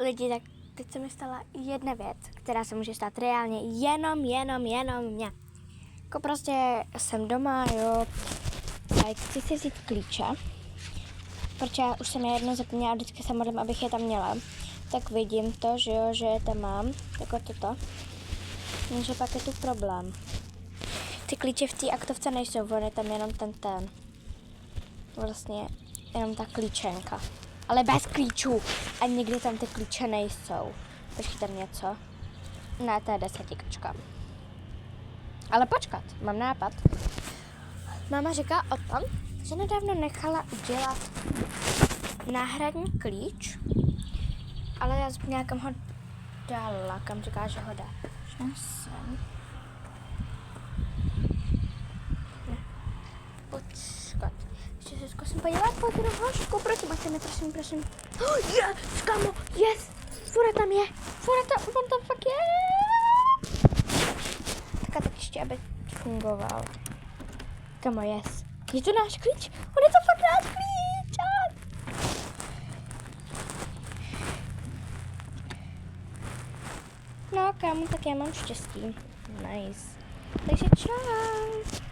Lidi, tak teď se mi stala jedna věc, která se může stát reálně jenom mě. Jako prostě jsem doma, jo, a chci si vzít klíče, protože já už jsem je jedno zapomněla, vždycky se modlím, abych je tam měla. Tak vidím to, že jo, že je tam mám, jako toto. Jenže pak je tu problém. Ty klíče v té aktovce nejsou, on je tam jenom ten. Vlastně jenom ta klíčenka. Ale bez klíčů. A nikdy tam ty klíče nejsou. Počkej, tam něco. Ne, to je 10. Ale počkat, mám nápad. Máma říká o tom, že nedávno nechala udělat náhradní klíč, ale já zapomněla, kam ho dala, kam říká, že ho dá. Sem. Počkat. Ještě se zkusím podívat po tu hložku, prosím. Yes, kamo, yes, fura tam je, on tam fakt je. Tak ještě, aby fungoval. Kamo, yes. Je to náš klíč? On je to fakt náš klíč. No, kamo, tak já mám štěstí. Nice. Takže čau.